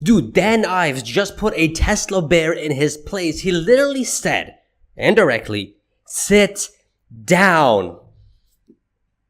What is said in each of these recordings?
Dude, Dan Ives just put a Tesla bear in his place. He literally said, indirectly, sit down.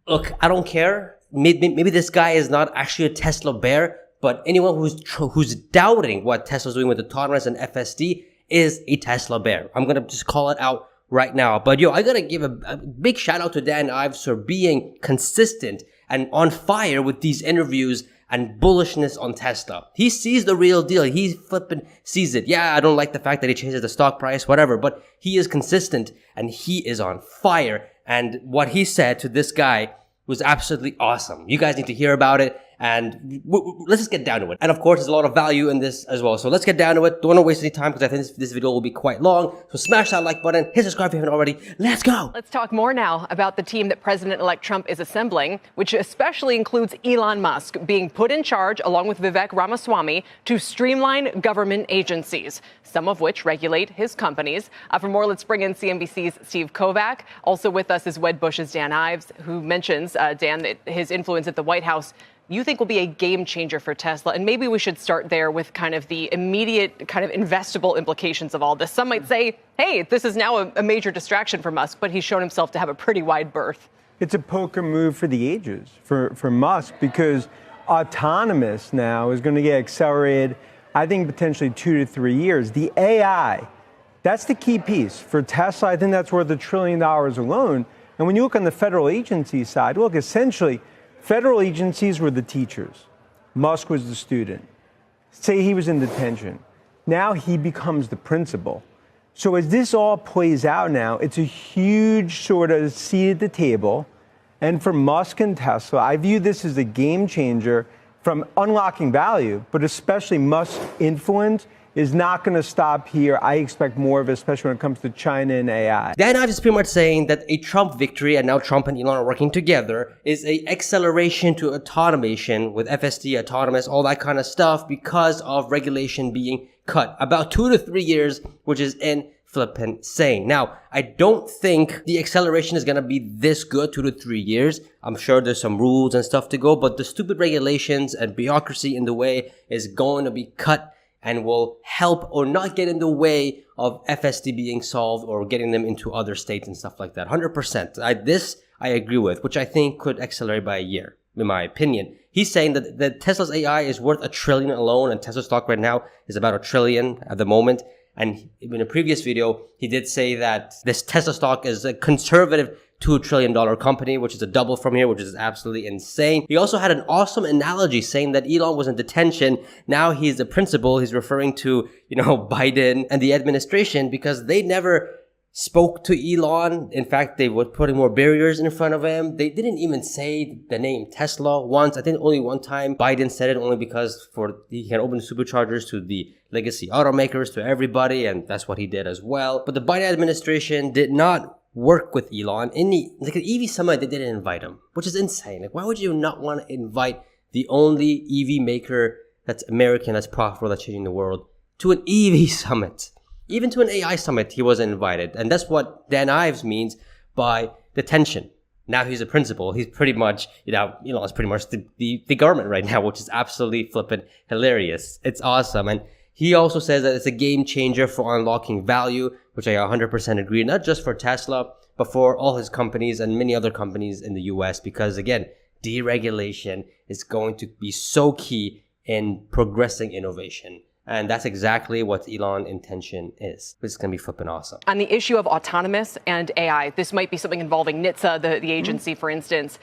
Look, I don't care. Maybe this guy is not actually a Tesla bear, but anyone who's doubting what Tesla's doing with autonomous and FSD is a Tesla bear. I'm gonna just call it out right now. But I gotta give a big shout out to Dan Ives for being consistent and on fire with these interviews and bullishness on Tesla. He sees the real deal. He flipping sees it. Yeah, I don't like the fact that he changes the stock price, whatever, but he is consistent and he is on fire. And what he said to this guy was absolutely awesome. You guys need to hear about it. And let's just get down to it. And of course, there's a lot of value in this as well. So let's get down to it. Don't want to waste any time because I think this video will be quite long. So smash that like button, hit subscribe if you haven't already. Let's go. Let's talk more now about the team that President-elect Trump is assembling, which especially includes Elon Musk being put in charge, along with Vivek Ramaswamy, to streamline government agencies, some of which regulate his companies. For more, let's bring in CNBC's Steve Kovac. Also with us is Wedbush's Dan Ives, who mentions, Dan, that his influence at the White House you think will be a game changer for Tesla. And maybe we should start there with kind of the immediate kind of investable implications of all this. Some might say, hey, this is now a major distraction for Musk, but he's shown himself to have a pretty wide berth. It's a poker move for the ages for Musk, because autonomous now is going to get accelerated, I think, potentially 2 to 3 years. The AI, that's the key piece. For Tesla, I think that's worth $1 trillion alone. And when you look on the federal agency side, look, essentially, federal agencies were the teachers. Musk was the student. Say he was in detention. Now he becomes the principal. So as this all plays out now, it's a huge sort of seat at the table. And for Musk and Tesla, I view this as a game changer from unlocking value, but especially Musk's influence is not going to stop here. I expect more of it, especially when it comes to China and AI. Dan Ives is pretty much saying that a Trump victory, and now Trump and Elon are working together, is a acceleration to automation with FSD, autonomous, all that kind of stuff because of regulation being cut. About 2 to 3 years, which is flippin' insane. Now, I don't think the acceleration is going to be this good, 2 to 3 years. I'm sure there's some rules and stuff to go, but the stupid regulations and bureaucracy in the way is going to be cut and will help or not get in the way of FSD being solved or getting them into other states and stuff like that. 100%. This I agree with, which I think could accelerate by a year, in my opinion. He's saying that Tesla's AI is worth $1 trillion alone, and Tesla stock right now is about $1 trillion at the moment. And in a previous video, he did say that this Tesla stock is a conservative $2 trillion company, which is a double from here, which is absolutely insane. He also had an awesome analogy saying that Elon was in detention. Now he's the principal. He's referring to, Biden and the administration because they never spoke to Elon. In fact, they were putting more barriers in front of him. They didn't even say the name Tesla once. I think only one time Biden said it, only because he can open superchargers to the legacy automakers, to everybody, and that's what he did as well. But the Biden administration did not work with Elon. An EV summit, they didn't invite him, which is insane. Why would you not want to invite the only EV maker that's American, that's profitable, that's changing the world, to an EV summit? Even to an AI summit, he wasn't invited. And that's what Dan Ives means by detention. Now he's a principal. He's pretty much, Elon's pretty much the government right now, which is absolutely flippant hilarious. It's awesome. And he also says that it's a game changer for unlocking value, which I 100% agree, not just for Tesla, but for all his companies and many other companies in the US, because again, deregulation is going to be so key in progressing innovation. And that's exactly what Elon's intention is. It's going to be flipping awesome. On the issue of autonomous and AI, this might be something involving NHTSA, the agency, for instance.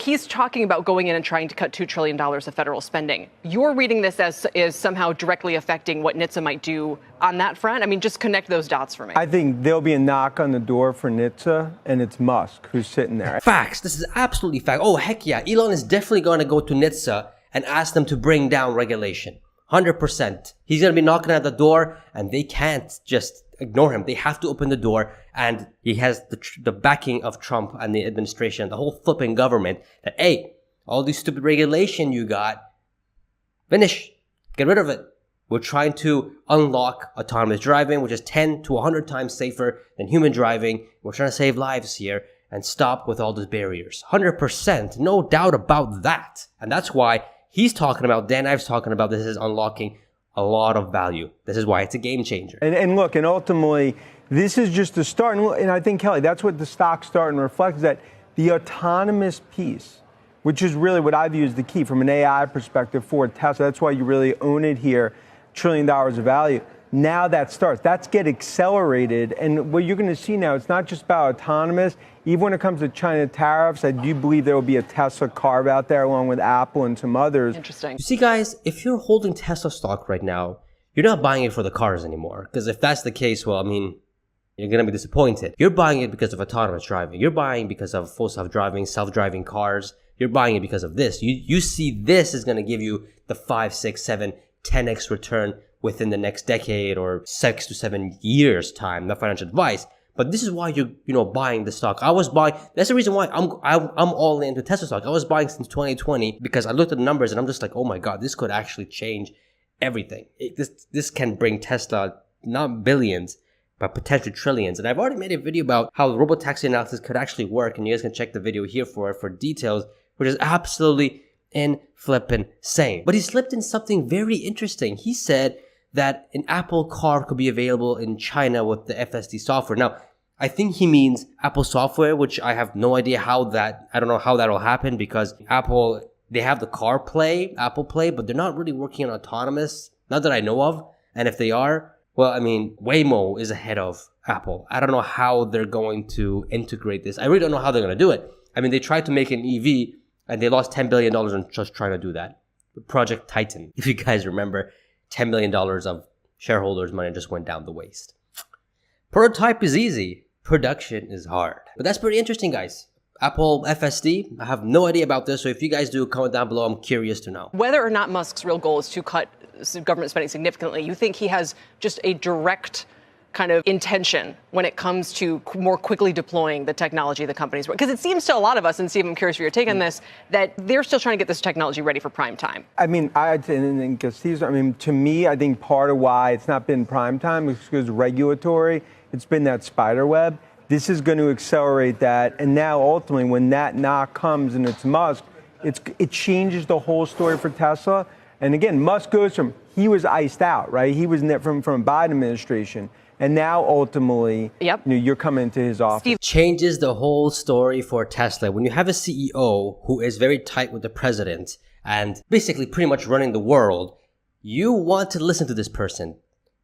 He's talking about going in and trying to cut $2 trillion of federal spending. You're reading this as is somehow directly affecting what NHTSA might do on that front? I mean, just connect those dots for me. I think there'll be a knock on the door for NHTSA, and it's Musk who's sitting there. Facts. This is absolutely fact. Oh, heck yeah. Elon is definitely going to go to NHTSA and ask them to bring down regulation. 100%. He's going to be knocking at the door, and they can't just ignore him. They have to open the door, and he has the backing of Trump and the administration, the whole flipping government, that, hey, all these stupid regulation you got, finish, get rid of it. We're trying to unlock autonomous driving, which is 10 to 100 times safer than human driving. We're trying to save lives here and stop with all those barriers. 100%, no doubt about that. And that's why he's talking about, Dan Ives talking about, this is unlocking a lot of value. This is why it's a game changer. And look, and ultimately, this is just the start. And I think, Kelly, that's what the stock's starting to reflect, is that the autonomous piece, which is really what I view as the key from an AI perspective for Tesla. That's why you really own it here, $1 trillion of value. Now that starts. That's get accelerated. And what you're going to see now, it's not just about autonomous. Even when it comes to China tariffs, I do believe there will be a Tesla carve out there along with Apple and some others. Interesting. You see, guys, if you're holding Tesla stock right now, you're not buying it for the cars anymore. Because if that's the case, well, I mean, you're going to be disappointed. You're buying it because of autonomous driving. You're buying because of full self-driving cars. You're buying it because of this. You see this is going to give you the 5, 6, 7, 10x return within the next decade or 6 to 7 years time. Not financial advice, but this is why you're buying the stock. I was buying. That's the reason why I'm all into Tesla stock. I was buying since 2020 because I looked at the numbers and I'm just like, oh my god, this could actually change everything. This can bring Tesla not billions, but potentially trillions. And I've already made a video about how robotaxi analysis could actually work, and you guys can check the video here for details, which is absolutely insane. But he slipped in something very interesting. He said that an Apple car could be available in China with the FSD software. Now, I think he means Apple software, which I have no idea I don't know how that'll happen, because Apple, they have the Apple Play, but they're not really working on autonomous, not that I know of. And if they are, well, I mean, Waymo is ahead of Apple. I don't know how they're going to integrate this. I really don't know how they're going to do it. I mean, they tried to make an EV and they lost $10 billion on just trying to do that. Project Titan, if you guys remember, $10 million of shareholders' money just went down the waste. Prototype is easy. Production is hard. But that's pretty interesting, guys. Apple FSD, I have no idea about this. So if you guys do, comment down below. I'm curious to know. Whether or not Musk's real goal is to cut government spending significantly, you think he has just a direct kind of intention when it comes to more quickly deploying the technology the companies work? Because it seems to a lot of us, and Steve, I'm curious for your take on this, that they're still trying to get this technology ready for prime time. I mean, to me, I think part of why it's not been prime time is because regulatory, it's been that spider web. This is going to accelerate that. And now, ultimately, when that knock comes and it's Musk, it changes the whole story for Tesla. And again, Musk goes from, he was iced out, right? He was from Biden administration. And now, ultimately, you're coming into his office. Steve. Changes the whole story for Tesla. When you have a CEO who is very tight with the president and basically pretty much running the world, you want to listen to this person,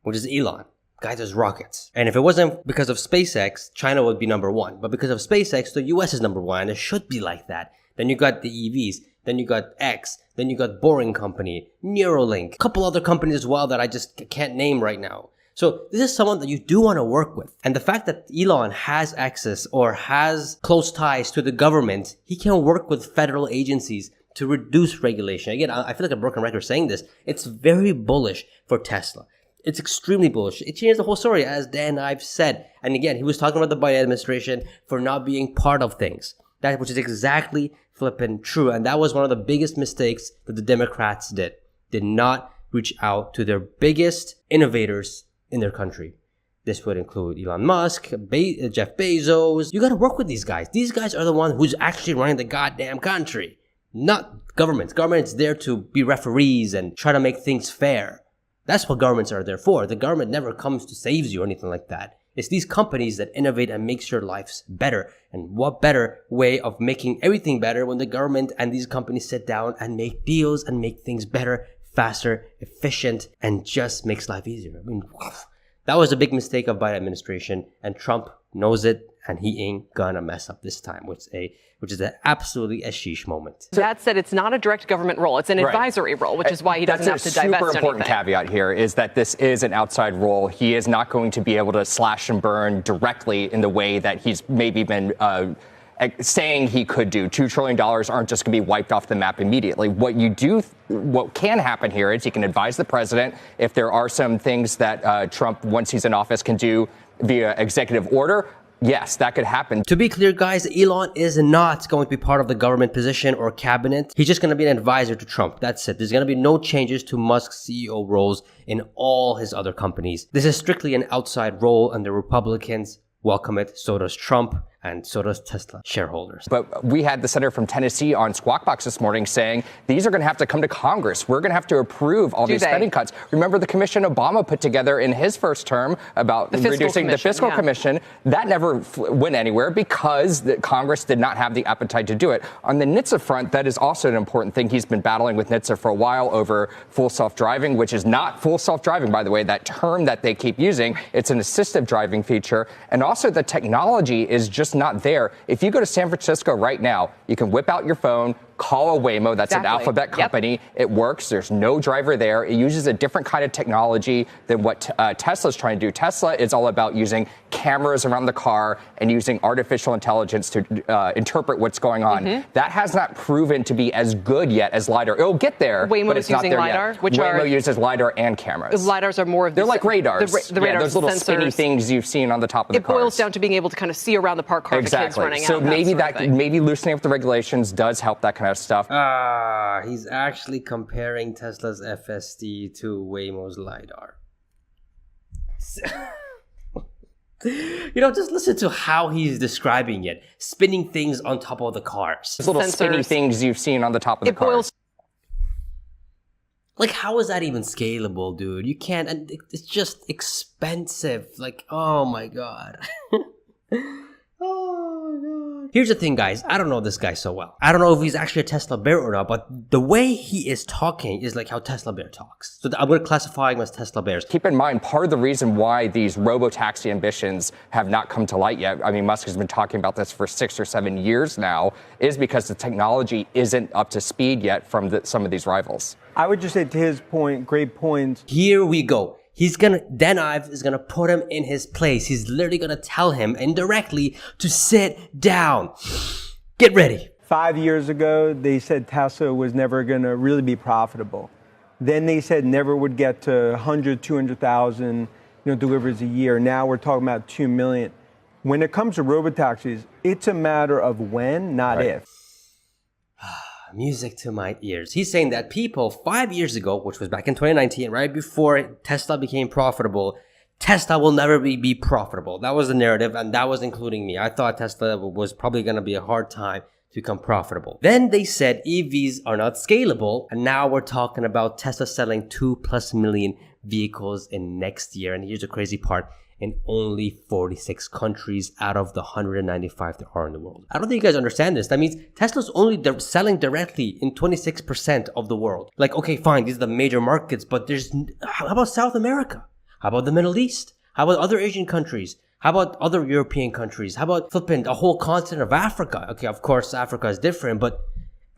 which is Elon. Guy does rockets. And if it wasn't because of SpaceX, China would be number one. But because of SpaceX, the US is number one. And it should be like that. Then you got the EVs. Then you got X. Then you got Boring Company, Neuralink, a couple other companies as well that I just can't name right now. So this is someone that you do want to work with. And the fact that Elon has access or has close ties to the government, he can work with federal agencies to reduce regulation. Again, I feel like a broken record saying this. It's very bullish for Tesla. It's extremely bullish. It changes the whole story, as Dan Ives said. And again, he was talking about the Biden administration for not being part of things. That which is exactly flippin' true. And that was one of the biggest mistakes that the Democrats did not reach out to their biggest innovators in their country. This would include Elon Musk, Jeff Bezos. You got to work with these guys. These guys are the ones who's actually running the goddamn country, not governments. Government's there to be referees and try to make things fair. That's what governments are there for. The government never comes to save you or anything like that. It's these companies that innovate and makes your lives better. And what better way of making everything better when the government and these companies sit down and make deals and make things better, faster, efficient, and just makes life easier. I mean, that was a big mistake of Biden administration, and Trump knows it, and he ain't gonna mess up this time, which is absolutely a sheesh moment. That said, it's not a direct government role. It's an advisory role, which is why he doesn't have to divest anything. That's a super important caveat here, is that this is an outside role. He is not going to be able to slash and burn directly in the way that he's maybe been saying he could do. $2 trillion aren't just going to be wiped off the map immediately. What can happen here is he can advise the president if there are some things that Trump, once he's in office, can do via executive order. Yes, that could happen. To be clear, guys, Elon is not going to be part of the government position or cabinet. He's just going to be an advisor to Trump. That's it. There's going to be no changes to Musk's CEO roles in all his other companies. This is strictly an outside role, and the Republicans welcome it. So does Trump. And so does Tesla shareholders. But we had the senator from Tennessee on Squawk Box this morning saying these are going to have to come to Congress. We're going to have to approve all these spending cuts. Remember the commission Obama put together in his first term about reducing the fiscal commission? That never went anywhere because Congress did not have the appetite to do it. On the NHTSA front, that is also an important thing. He's been battling with NHTSA for a while over full self-driving, which is not full self-driving, by the way, that term that they keep using. It's an assistive driving feature. And also the technology is just not there. If you go to San Francisco right now, you can whip out your phone, call a Waymo. That's an Alphabet company. Yep. It works. There's no driver there. It uses a different kind of technology than what Tesla's trying to do. Tesla is all about using cameras around the car and using artificial intelligence to interpret what's going on. Mm-hmm. That has not proven to be as good yet as LiDAR. It'll get there, Waymo but it's is using not there LiDAR, yet. which Waymo uses LiDAR and cameras. LiDARs are more of they're like radars. The radar those little sensors. spinny things you've seen on the top of the cars. It boils down to being able to kind of see around the parked car. Exactly. The kids running so out, maybe loosening up the regulations does help that kind of stuff. He's actually comparing Tesla's FSD to Waymo's LiDAR. Just listen to how he's describing it. Spinning things on top of the cars. Those little spinny things you've seen on the top of the cars. Like, how is that even scalable, dude? You can't, and it's just expensive. Like, oh my God. Here's the thing, guys. I don't know this guy so well. I don't know if he's actually a Tesla bear or not, but the way he is talking is like how Tesla bear talks. So I'm going to classify him as Tesla bears. Keep in mind, part of the reason why these robo-taxi ambitions have not come to light yet, I mean, Musk has been talking about this for 6 or 7 years now, is because the technology isn't up to speed yet from some of these rivals. I would just say to his point, great point. Here we go. Dan Ives is gonna put him in his place. He's literally gonna tell him indirectly to sit down. Get ready. 5 years ago, they said Tesla was never gonna really be profitable. Then they said never would get to 100, 200,000 deliveries a year. Now we're talking about 2 million. When it comes to robotaxis, it's a matter of when, not if. Music to my ears. He's saying that people 5 years ago, which was back in 2019, right before Tesla became profitable, Tesla will never be profitable. That was the narrative, and that was including me. I thought Tesla was probably going to be a hard time to become profitable. Then they said EVs are not scalable, and now we're talking about Tesla selling 2+ million vehicles in next year. And here's the crazy part. In only 46 countries out of the 195 there are in the world. I don't think you guys understand this. That means Tesla's only selling directly in 26% of the world. Like, okay, fine, these are the major markets, but how about South America? How about the Middle East? How about other Asian countries? How about other European countries? How about flipping a whole continent of Africa? Okay, of course, Africa is different, but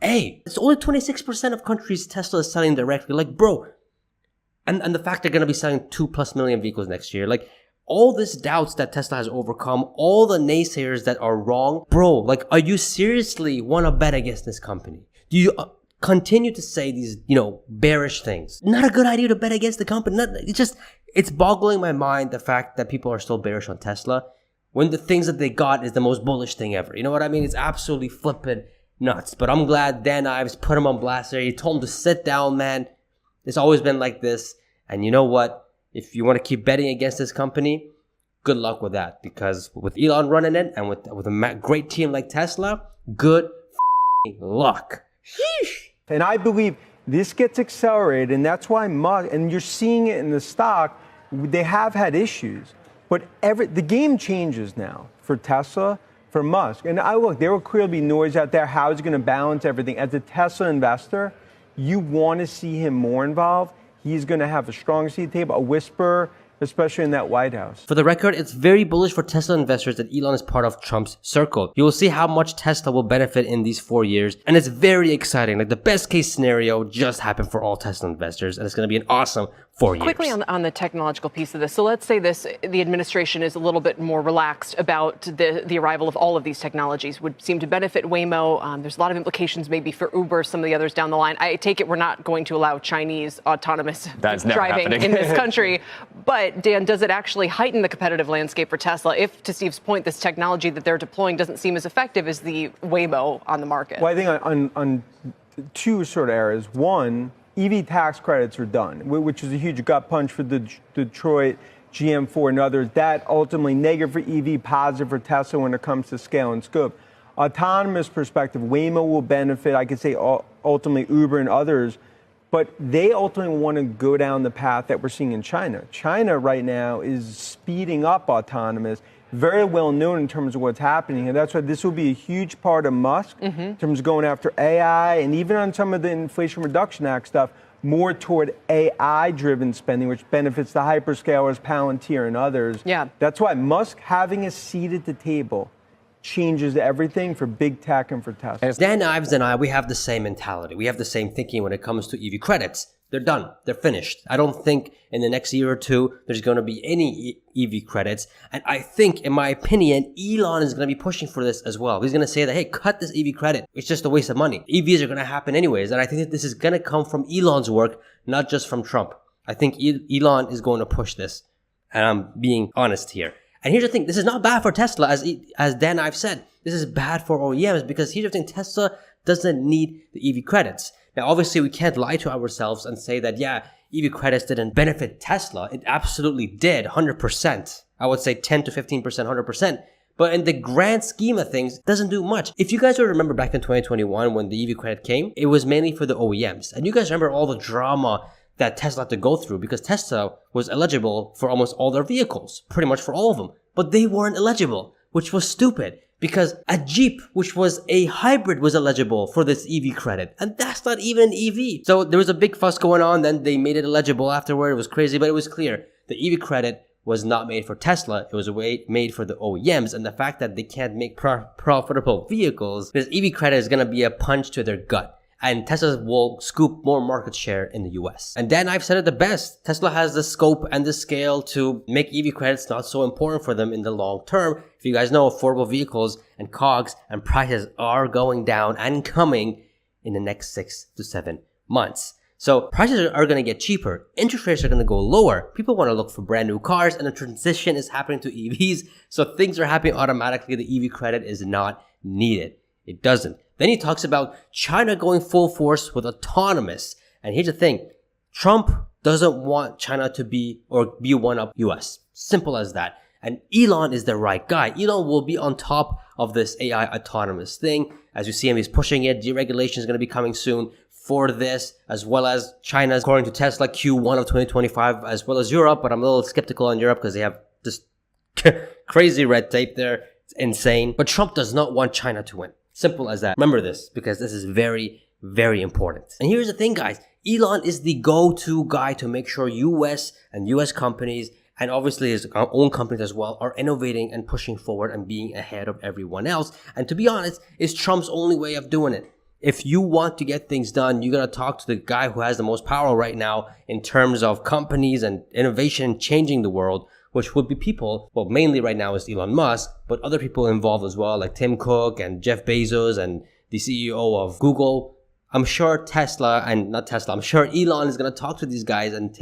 hey, it's only 26% of countries Tesla is selling directly. Like, bro, and the fact they're going to be selling 2+ million vehicles next year, like, all these doubts that Tesla has overcome, all the naysayers that are wrong, bro, like, are you seriously want to bet against this company? Do you continue to say these, bearish things? Not a good idea to bet against the company. It's boggling my mind, the fact that people are still bearish on Tesla when the things that they got is the most bullish thing ever. You know what I mean? It's absolutely flipping nuts. But I'm glad Dan Ives put him on blast there. He told him to sit down, man. It's always been like this. And you know what? If you want to keep betting against this company, good luck with that. Because with Elon running it and with a great team like Tesla, good luck. Sheesh. And I believe this gets accelerated, and that's why Musk, and you're seeing it in the stock, they have had issues. But the game changes now for Tesla, for Musk. And there will clearly be noise out there. How is he going to balance everything? As a Tesla investor, you want to see him more involved. He's going to have a strong seat at the table, a whisper, especially in that White House. For the record, it's very bullish for Tesla investors that Elon is part of Trump's circle. You will see how much Tesla will benefit in these 4 years, and it's very exciting. Like, the best case scenario just happened for all Tesla investors, and it's going to be an awesome 4 years. Quickly on the technological piece of this. So let's say the administration is a little bit more relaxed about the arrival of all of these technologies. Would seem to benefit Waymo. There's a lot of implications maybe for Uber, some of the others down the line. I take it we're not going to allow Chinese autonomous driving in this country. But Dan, does it actually heighten the competitive landscape for Tesla if, to Steve's point, this technology that they're deploying doesn't seem as effective as the Waymo on the market? Well, I think on two sort of areas. One, EV tax credits are done, which is a huge gut punch for the Detroit GM, Ford, and others. That ultimately negative for EV, positive for Tesla when it comes to scale and scope. Autonomous perspective, Waymo will benefit, I could say ultimately Uber and others, but they ultimately want to go down the path that we're seeing in China. China right now is speeding up autonomous, very well known in terms of what's happening. And that's why this will be a huge part of Musk in terms of going after AI and even on some of the Inflation Reduction Act stuff, more toward AI-driven spending, which benefits the hyperscalers, Palantir, and others. Yeah. That's why Musk having a seat at the table changes everything for big tech and for Tesla. Dan Ives and I, we have the same mentality. We have the same thinking when it comes to EV credits. They're done. They're finished. I don't think in the next year or two there's going to be any EV credits. And I think, in my opinion, Elon is going to be pushing for this as well. He's going to say that, hey, cut this EV credit. It's just a waste of money. EVs are going to happen anyways. And I think that this is going to come from Elon's work, not just from Trump. I think Elon is going to push this. And I'm being honest here. And here's the thing. This is not bad for Tesla, as Dan Ives said. This is bad for OEMs because here's the thing. Tesla doesn't need the EV credits. Now, obviously, we can't lie to ourselves and say that, yeah, EV credits didn't benefit Tesla. It absolutely did, 100%. I would say 10 to 15%, 100%. But in the grand scheme of things, it doesn't do much. If you guys remember back in 2021 when the EV credit came, it was mainly for the OEMs. And you guys remember all the drama that Tesla had to go through because Tesla was eligible for almost all their vehicles, pretty much for all of them. But they weren't eligible, which was stupid. Because a Jeep, which was a hybrid, was eligible for this EV credit. And that's not even an EV. So there was a big fuss going on. Then they made it eligible afterward. It was crazy, but it was clear. The EV credit was not made for Tesla. It was made for the OEMs. And the fact that they can't make profitable vehicles, this EV credit is going to be a punch to their gut. And Tesla will scoop more market share in the US. And Dan Ives said it the best. Tesla has the scope and the scale to make EV credits not so important for them in the long term. If you guys know, affordable vehicles and COGS and prices are going down and coming in the next 6 to 7 months. So prices are going to get cheaper. Interest rates are going to go lower. People want to look for brand new cars and the transition is happening to EVs. So things are happening automatically. The EV credit is not needed. It doesn't. Then he talks about China going full force with autonomous. And here's the thing. Trump doesn't want China to be one up US. Simple as that. And Elon is the right guy. Elon will be on top of this AI autonomous thing. As you see him, he's pushing it. Deregulation is going to be coming soon for this, as well as China, according to Tesla, Q1 of 2025, as well as Europe. But I'm a little skeptical on Europe because they have this crazy red tape there. It's insane. But Trump does not want China to win. Simple as that. Remember this, because this is very, very important. And here's the thing, guys. Elon is the go-to guy to make sure US and US companies, and obviously his own companies as well, are innovating and pushing forward and being ahead of everyone else. And to be honest, it's Trump's only way of doing it. If you want to get things done, you got to talk to the guy who has the most power right now in terms of companies and innovation changing the world, which would be people, well, mainly right now is Elon Musk, but other people involved as well, like Tim Cook and Jeff Bezos and the CEO of Google. I'm sure I'm sure Elon is going to talk to these guys and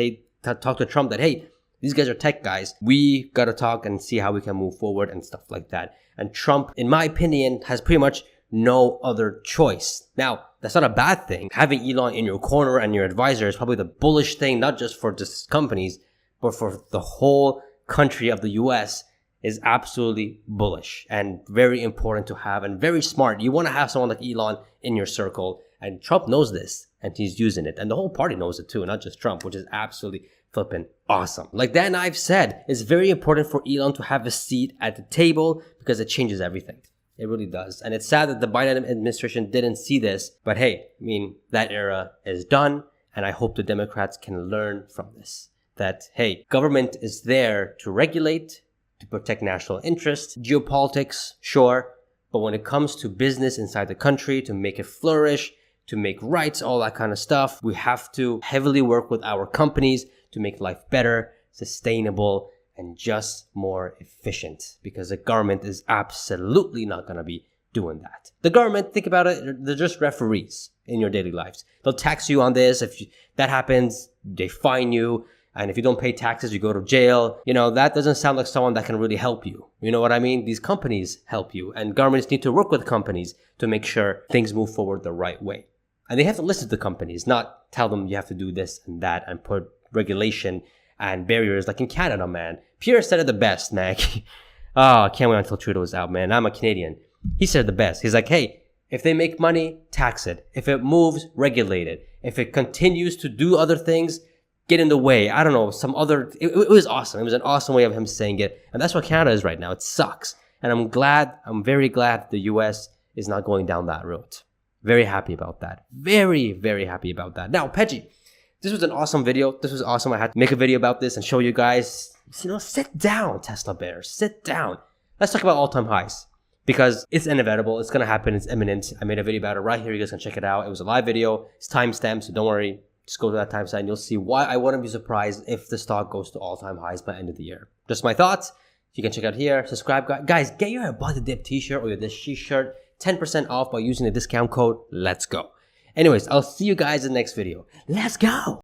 talk to Trump that, hey, these guys are tech guys. We got to talk and see how we can move forward and stuff like that. And Trump, in my opinion, has pretty much no other choice. Now, that's not a bad thing. Having Elon in your corner and your advisor is probably the bullish thing, not just for just companies, but for the whole country of the US is absolutely bullish and very important to have and very smart. You want to have someone like Elon in your circle, and Trump knows this and he's using it, and the whole party knows it too, not just Trump, which is absolutely flipping awesome. Like Dan Ives said, it's very important for Elon to have a seat at the table because it changes everything. It really does. And it's sad that the Biden administration didn't see this, but hey, I mean, that era is done, and I hope the Democrats can learn from this. That, hey, government is there to regulate, to protect national interests, geopolitics, sure, but when it comes to business inside the country, to make it flourish, to make rights, all that kind of stuff, we have to heavily work with our companies to make life better, sustainable, and just more efficient, because the government is absolutely not going to be doing that. The government, think about it, they're just referees in your daily lives. They'll tax you on this. If that happens, they fine you. And if you don't pay taxes, you go to jail. You know, that doesn't sound like someone that can really help you. You know what I mean? These companies help you, and governments need to work with companies to make sure things move forward the right way. And they have to listen to companies, not tell them you have to do this and that and put regulation and barriers like in Canada, man. Pierre said it the best, man. Oh, I can't wait until Trudeau's out, man. I'm a Canadian. He said it the best. He's like, hey, if they make money, tax it. If it moves, regulate it. If it continues to do other things, get in the way. I don't know, some other... It was awesome. It was an awesome way of him saying it. And that's what Canada is right now. It sucks. And I'm very glad the US is not going down that route. Very happy about that. Very, very happy about that. Now, Pejjy, this was an awesome video. This was awesome. I had to make a video about this and show you guys, sit down, Tesla bears. Sit down. Let's talk about all-time highs. Because it's inevitable. It's going to happen. It's imminent. I made a video about it right here. You guys can check it out. It was a live video. It's timestamped, so don't worry. Just go to that timestamp and you'll see why I wouldn't be surprised if the stock goes to all-time highs by end of the year. Just my thoughts. You can check out here. Subscribe. Guys, get your About the Dip t-shirt or your This shirt 10% off by using the discount code. Let's go. Anyways, I'll see you guys in the next video. Let's go.